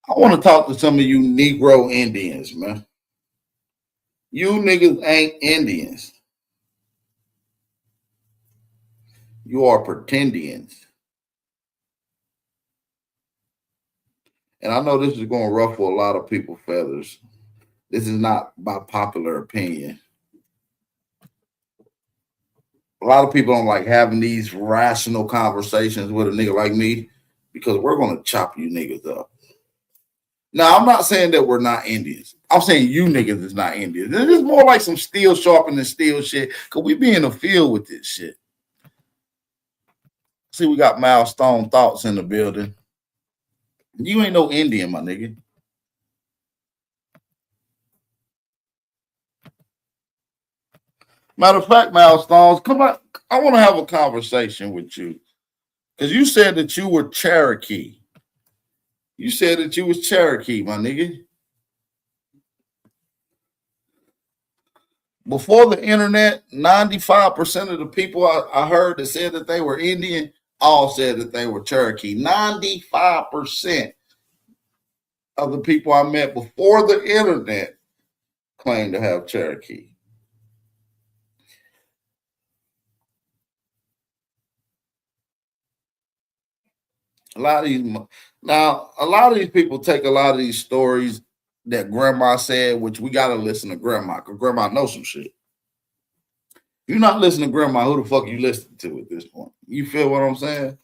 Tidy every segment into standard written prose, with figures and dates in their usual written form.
I want to talk to some of you Negro Indians, man. You niggas ain't Indians. You are pretendians. And I know this is going to ruffle a lot of people's feathers. This is not by popular opinion. A lot of people don't like having these rational conversations with a nigga like me because we're going to chop you niggas up. Now, I'm not saying that we're not Indians. I'm saying you niggas is not Indians. This is more like some steel sharpening steel shit because we be in the field with this shit. See, we got milestone thoughts in the building. You ain't no Indian, my nigga. Matter of fact, milestones, come on. I want to have a conversation with you because you said that you were Cherokee. You said that you was Cherokee, my nigga. Before the internet, 95% of the people I heard that said that they were Indian all said that they were Cherokee. 95% of the people I met before the internet claimed to have Cherokee. A lot of these people take a lot of these stories that grandma said, which we gotta listen to grandma, because grandma knows some shit. You're not listening to grandma, who the fuck you listening to at this point? You feel what I'm saying?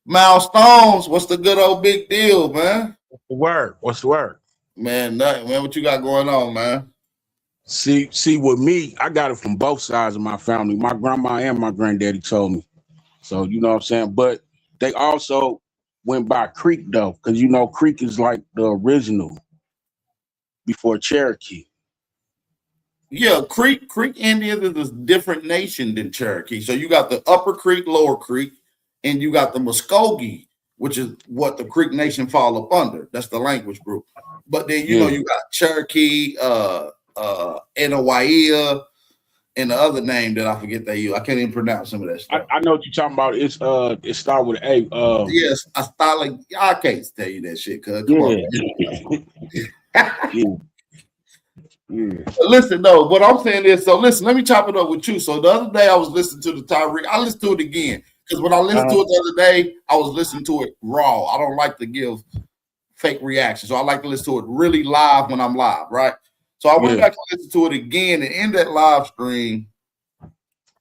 Milestones, what's the good old big deal, man? What's the word? What's the word? Man, nothing, man. What you got going on, man? See, with me, I got it from both sides of my family. My grandma and my granddaddy told me. So you know what I'm saying? But they also went by Creek though, because you know Creek is like the original before Cherokee. Yeah, Creek Indians is a different nation than Cherokee. So you got the Upper Creek, Lower Creek, and you got the Muskogee, which is what the Creek Nation fall up under. That's the language group. But then you know you got Cherokee, Enowaia, and the other name that I forget they use. I can't even pronounce some of that stuff. I know what you're talking about. It started with an A. Yes, I can't tell you that shit, cuz come on. Listen, no, what I'm saying is, so listen, let me chop it up with you. So the other day I was listening to the Tyreek. I listened to it again because when I listened to it the other day, I was listening to it raw. I don't like to give fake reactions, so I like to listen to it really live when I'm live, right? So I went back and listened to it again, and in that live stream,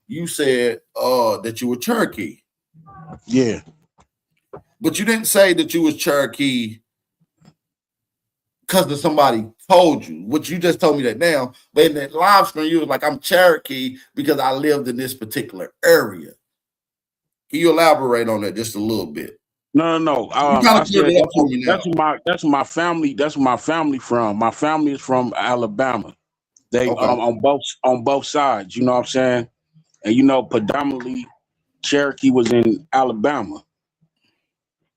you said that you were Cherokee. Yeah. But you didn't say that you was Cherokee because somebody told you, which you just told me that now. But in that live stream, you was like, I'm Cherokee because I lived in this particular area. Can you elaborate on that just a little bit? No. I said that's my family. That's where my family from. My family is from Alabama. They on both sides. You know what I'm saying? And you know, predominantly Cherokee was in Alabama.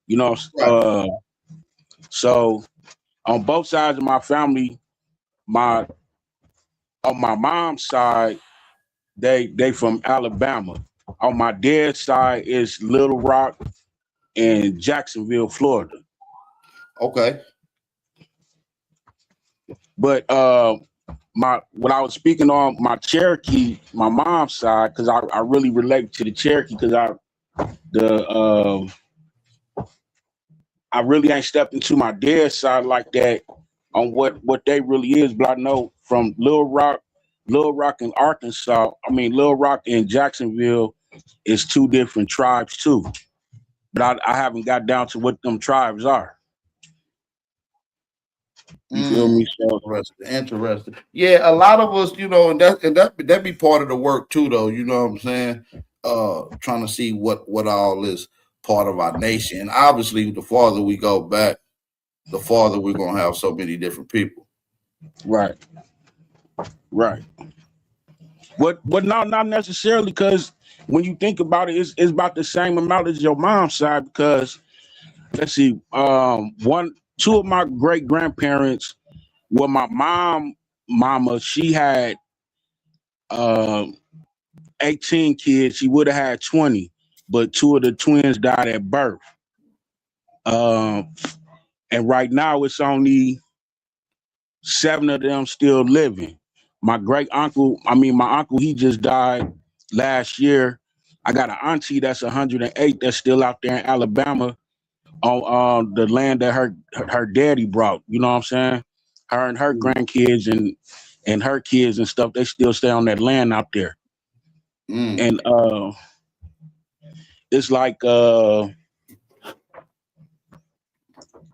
You know, so on both sides of my family, on my mom's side, they from Alabama. On my dad's side is Little Rock and Jacksonville, Florida. Okay. But what I was speaking on my Cherokee, my mom's side, because I really relate to the Cherokee because I really ain't stepped into my dad's side like that on what they really is, but I know from Little Rock and Arkansas, Little Rock and Jacksonville is two different tribes too. But I haven't got down to what them tribes are. You feel me? So interesting. Yeah, a lot of us, you know, and that be part of the work too, though. You know what I'm saying? Trying to see what all is part of our nation. And obviously, the farther we go back, the farther we're gonna have so many different people. Right. But not necessarily, because when you think about it, it's about the same amount as your mom's side. Because let's see, two of my great grandparents, well, my mama, she had 18 kids. She would have had 20, but two of the twins died at birth. And right now it's only 7 of them still living. My uncle, he just died last year. I got an auntie that's 108 that's still out there in Alabama on the land that her daddy brought. You know what I'm saying? Her and her grandkids and her kids and stuff, they still stay on that land out there. And it's like on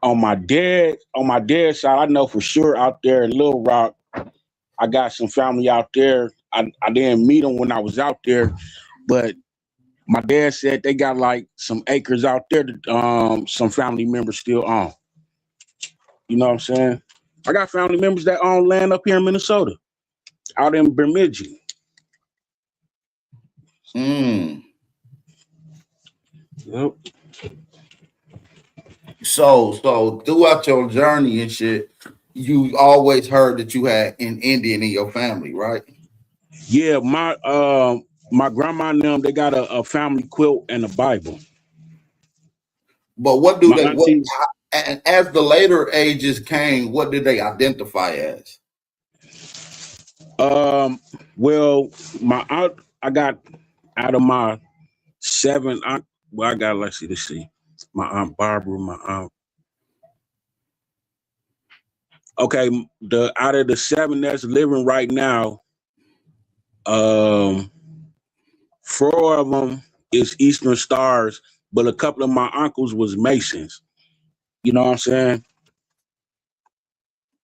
my dad's side, I know for sure out there in Little Rock, I got some family out there. I didn't meet them when I was out there, but my dad said they got like some acres out there that some family members still own. You know what I'm saying? I got family members that own land up here in Minnesota, out in Bemidji. Yep. So throughout your journey and shit, you always heard that you had an Indian in your family, right? Yeah, my grandma and them, they got a family quilt and a Bible. But what do they? And as the later ages came, what did they identify as? Well, my aunt, I got out of my 7 aunt. Well, I got let's see. My aunt Barbara, my aunt. Okay, out of the 7 that's living right now, 4 of them is Eastern Stars, but a couple of my uncles was Masons. You know what I'm saying?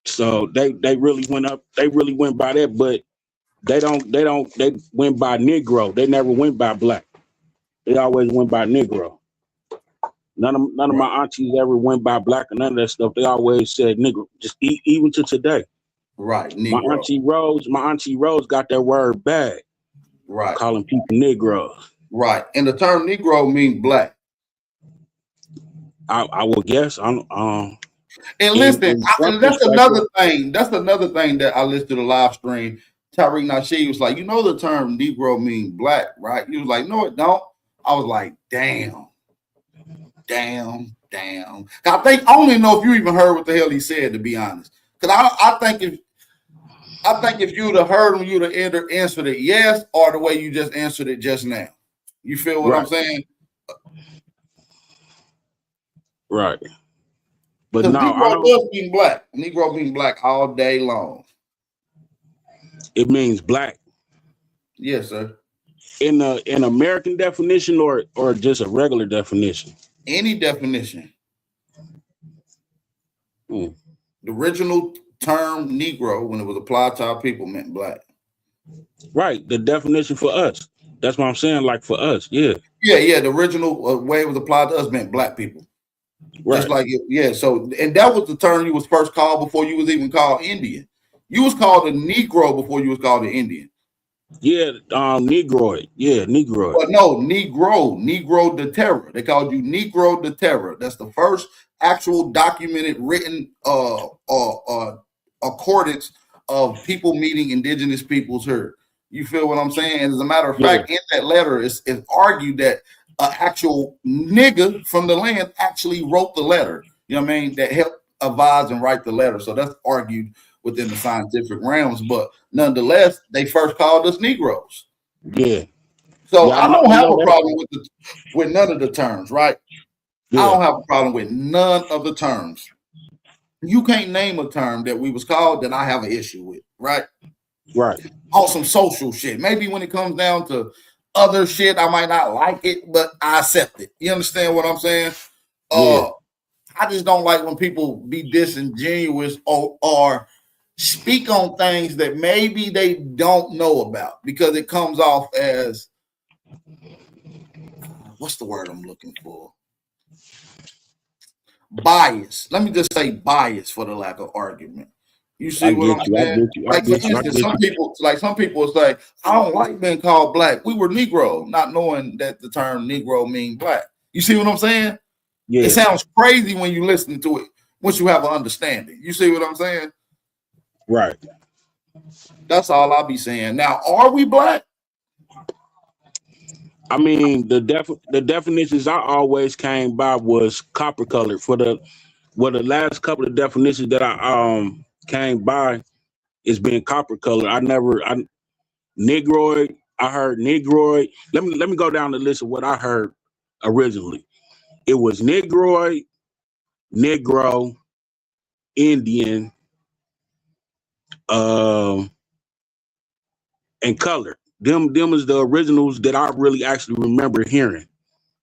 So they really went up. They really went by that, but they went by Negro. They never went by Black. They always went by Negro. None of my aunties ever went by Black or none of that stuff. They always said Negro, just even to today. Right, Negro. My auntie Rose got that word bad. Right. Calling people Negroes. Right. And the term Negro means Black. I would guess. And listen, that's another thing. That's another thing that I listened to the live stream. Tariq Nasheed was like, you know, the term Negro means Black, right? He was like, no, it don't. I was like, damn. I only know if you even heard what the hell he said, to be honest. Because I think if you'd have heard him, you'd have either answered it yes or the way you just answered it just now. You feel what I'm saying? Right. But no, Negro does mean Black. Negro means Black all day long. It means Black. Yes, sir. In an American definition or just a regular definition? Any definition. The original term Negro, when it was applied to our people, meant Black. Right. The definition for us. That's what I'm saying. Like for us, yeah. Yeah. The original way it was applied to us meant Black people. Right. Just like So, and that was the term you was first called before you was even called Indian. You was called a Negro before you was called an Indian. Yeah, Negroid. Yeah, Negroid. But no, Negro de Terra. They called you Negro de Terra. That's the first actual documented written accordance of people meeting indigenous peoples here. You feel what I'm saying? And as a matter of fact, in that letter, it's argued that an actual nigga from the land actually wrote the letter. You know what I mean? That helped advise and write the letter. So that's argued within the scientific realms, but nonetheless, they first called us Negroes. Yeah. So I don't have a problem with none of the terms, right? Yeah. I don't have a problem with none of the terms. You can't name a term that we was called that I have an issue with, right? Right. On some social shit. Maybe when it comes down to other shit, I might not like it, but I accept it. You understand what I'm saying? Yeah. I just don't like when people be disingenuous or speak on things that maybe they don't know about, because it comes off as, what's the word I'm looking for? Bias. Let me just say bias for the lack of argument. You see what I'm saying? Like for instance, some people will say, I don't like being called Black. We were Negro, not knowing that the term Negro means Black. You see what I'm saying? Yeah. It sounds crazy when you listen to it, once you have an understanding. You see what I'm saying? Right. That's all I'll be saying. Now, are we Black? I mean, the definitions I always came by was copper colored. The last couple of definitions that I came by is being copper colored. Negroid. I heard Negroid. Let me go down the list of what I heard originally. It was Negroid, Negro, Indian, and colored. Them is the originals that I really actually remember hearing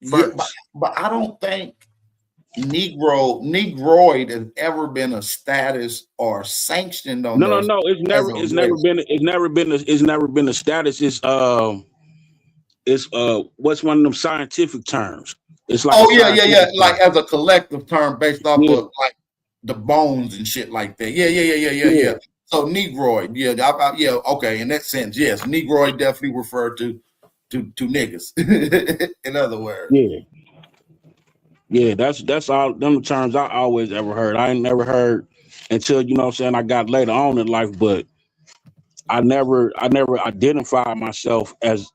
first. Yeah, but I don't think Negroid has ever been a status or sanctioned on No. It's never been a status. It's what's one of them scientific terms. It's like yeah. Like as a collective term based off of like the bones and shit like that. Yeah. So Negroid, yeah, okay. In that sense, yes, Negroid definitely referred to niggas. In other words, yeah. That's all them terms I always ever heard. I ain't never heard until I got later on in life, but I never identified myself as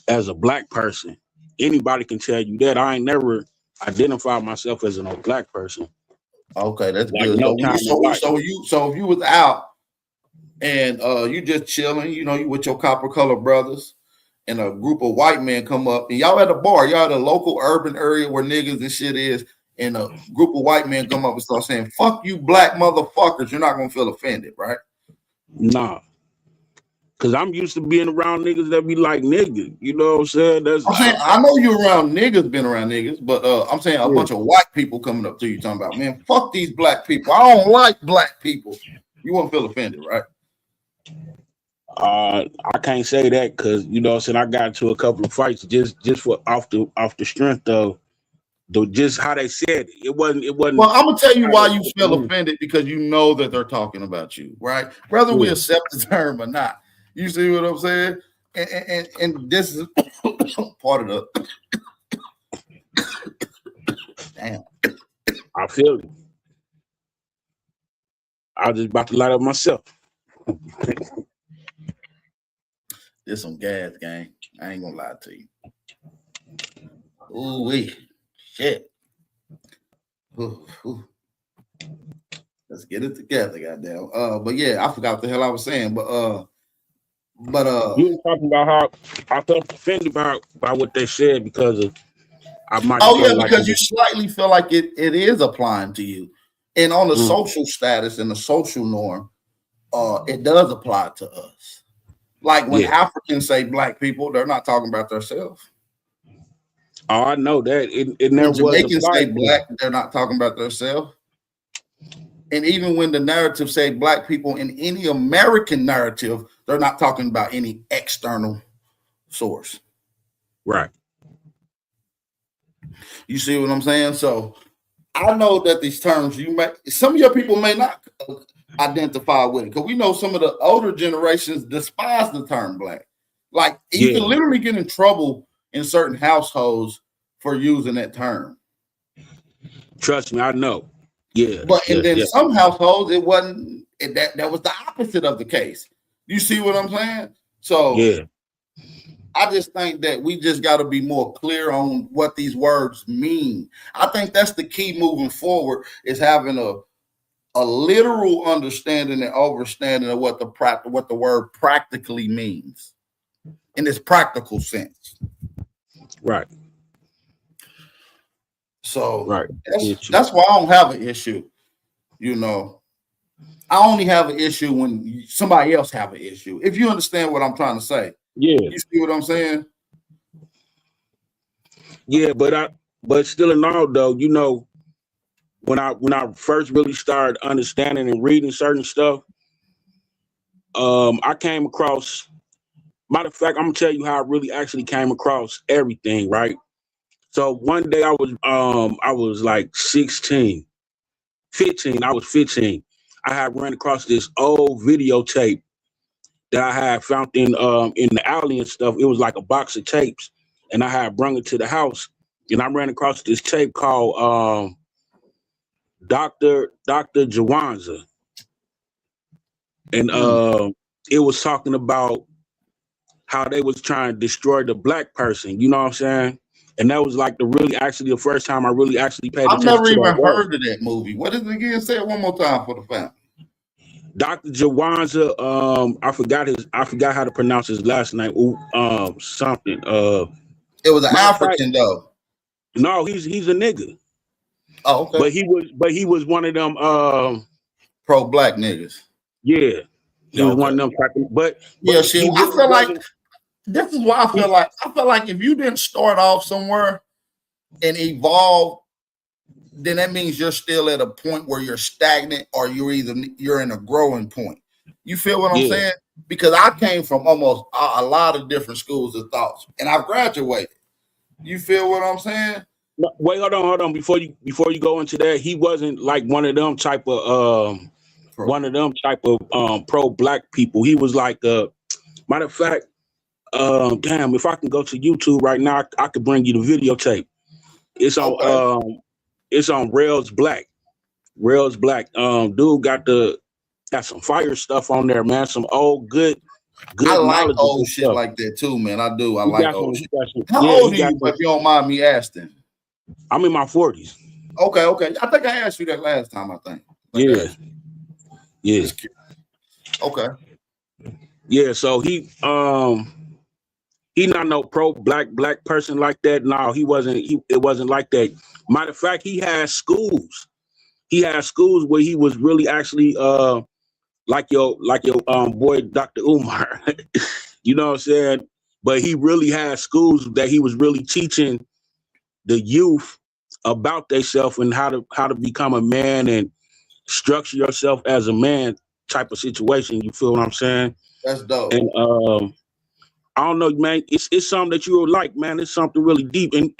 a black person. Anybody can tell you that. I ain't never identified myself as a black person. Okay, that's like good. So if you was out and you just chilling, you with your copper colored brothers, and a group of white men come up, and y'all at a bar, y'all at a local urban area where niggas and shit is, and a group of white men come up and start saying, "Fuck you, black motherfuckers," you're not gonna feel offended, right? Nah. Cause I'm used to being around niggas that be like niggas, you know what I'm saying? I know you around niggas, been around niggas, but I'm saying a bunch of white people coming up to you talking about, man, fuck these black people. I don't like black people. You won't feel offended, right? I can't say that because I got into a couple of fights just for off the strength of just how they said it. It wasn't. Well, I'm gonna tell you why you feel offended, because you know that they're talking about you, right? Whether we accept the term or not. You see what I'm saying? And this is part of the damn. I feel it. I was just about to light up myself. There's some gas, gang. I ain't gonna lie to you. Ooh-wee. Shit. Ooh. Let's get it together, goddamn. But yeah, I forgot what the hell I was saying. But you were talking about how I felt offended by what they said because of I might. Oh yeah, because you slightly feel like it is applying to you, and on the social status and the social norm, it does apply to us. Like when Africans say black people, they're not talking about themselves. Oh, I know that. It never was. When Jamaicans say black, they're not talking about themselves. And even when the narrative say black people in any American narrative, they're not talking about any external source. Right. You see what I'm saying? So I know that these terms some of your people may not identify with it, because we know some of the older generations despise the term black. Like you can literally get in trouble in certain households for using that term. Trust me, I know. Yeah. But then some households it wasn't. That was the opposite of the case. You see what I'm saying? So I just think that we just got to be more clear on what these words mean. I think that's the key moving forward, is having a literal understanding and understanding of what the word practically means in its practical sense. Right. So that's why I don't have an issue. I only have an issue when somebody else have an issue. If you understand what I'm trying to say. Yeah. You see what I'm saying? Yeah, but still in all though, when I first really started understanding and reading certain stuff, I came across, matter of fact, I'm gonna tell you how I really actually came across everything, right? So one day I was like 15. I was 15. I had run across this old videotape that I had found in the alley and stuff. It was like a box of tapes, and I had brought it to the house, and I ran across this tape called Dr. Jawanza. And it was talking about how they was trying to destroy the black person. You know what I'm saying? And that was like the first time I really actually paid I've attention never to that even work. heard of that movie. What is it again? Say it one more time for the family. Dr. Jawanza, I forgot how to pronounce his last name. Something. It was an African though. No, he's a nigga. Oh, okay. But he was one of them pro-black niggas. Yeah. He was one of them type of, but yeah, shit. I feel like this is why I feel like if you didn't start off somewhere and evolve, then that means you're still at a point where you're stagnant or you're in a growing point. You feel what I'm saying? Because I came from almost a lot of different schools of thoughts and I've graduated. You feel what I'm saying? No, wait, hold on. Before you go into that, he wasn't like one of them type of pro-black people. He was like matter of fact, damn, if I can go to YouTube right now, I could bring you the videotape. It's on it's on Rails Black. Rails Black. Dude got some fire stuff on there, man. Some old good. I like old shit stuff like that too, man. I do. I like old shit. How old are you, if you don't mind me asking? I'm in my 40s. Okay. I think I asked you that last time, I think. Yeah. Okay. Yeah, so he not no pro-black person like that. No, he wasn't. It wasn't like that. Matter of fact, he had schools. He had schools where he was really actually like your boy Dr. Umar. You know what I'm saying? But he really had schools that he was really teaching the youth about themselves and how to become a man and structure yourself as a man type of situation. You feel what I'm saying? That's dope. And I don't know, man. It's something that you would like, man. It's something really deep. And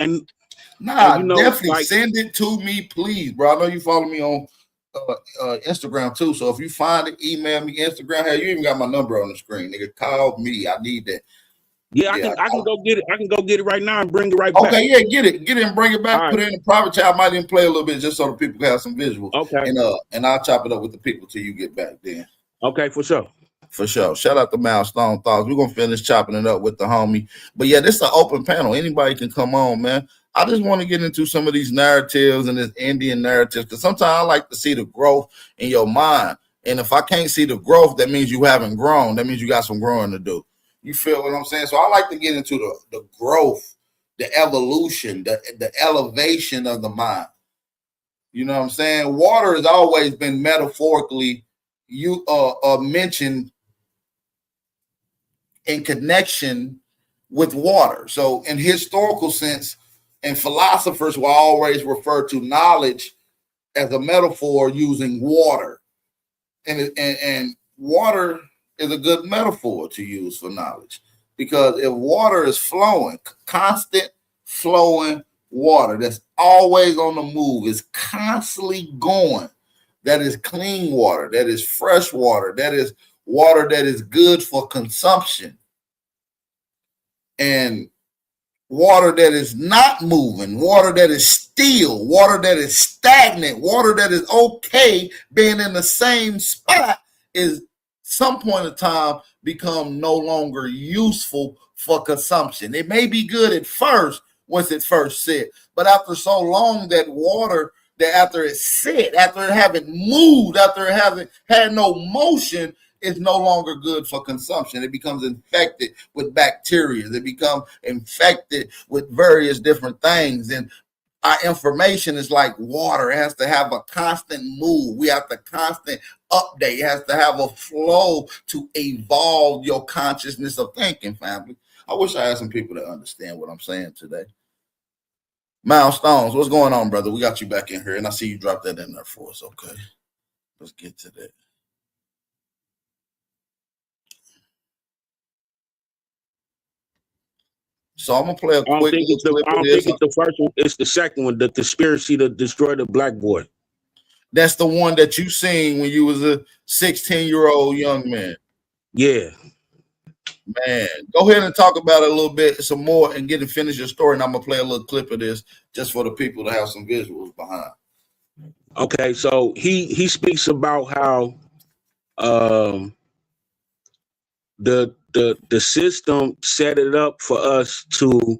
definitely send it to me, please, bro. I know you follow me on Instagram too. So if you find it, email me Instagram. Hell, you even got my number on the screen, nigga. Call me. I need that. Yeah, I can go get it. I can go get it right now and bring it right back. Okay, yeah, get it and bring it back. All put it in the private chat. I might even play a little bit just so the people can have some visuals. Okay. And I'll chop it up with the people till you get back then. Okay, for sure. For sure. Shout out to Milestone Thoughts. We're gonna finish chopping it up with the homie. But yeah, this is an open panel. Anybody can come on, man. I just want to get into some of these narratives and this Indian narratives because sometimes I like to see the growth in your mind. And if I can't see the growth, that means you haven't grown. That means you got some growing to do. You feel what I'm saying? So I like to get into the growth, the evolution, the elevation of the mind. You know what I'm saying? Water has always been metaphorically mentioned in connection with water. So in historical sense, and philosophers will always refer to knowledge as a metaphor using water. And water is a good metaphor to use for knowledge because if water is flowing, constant flowing water that's always on the move, is constantly going, that is clean water, that is fresh water, that is water that is good for consumption. And water that is not moving, water that is still, water that is stagnant, water that is okay being in the same spot is some point in time become no longer useful for consumption. It may be good at first once it first set, but after so long that water, that after it set, after it haven't moved, after it haven't had no motion, is no longer good for consumption. It becomes infected with bacteria. It becomes infected with various different things. And our information is like water. It has to have a constant move. We have to constant update. It has to have a flow to evolve your consciousness of thinking, family. I wish I had some people that understand what I'm saying today. Milestones, what's going on, brother? We got you back in here, and I see you drop that in there for us. Okay, let's get to that. So I'm gonna play a quick. I don't think it's the first one. It's the second one, the conspiracy to destroy the black boy. That's the one that you seen when you was a 16-year-old young man. Yeah. Man, go ahead and talk about it a little bit, some more, and get and finish your story. And I'm gonna play a little clip of this just for the people to have some visuals behind. Okay, so he speaks about how the the system set it up for us to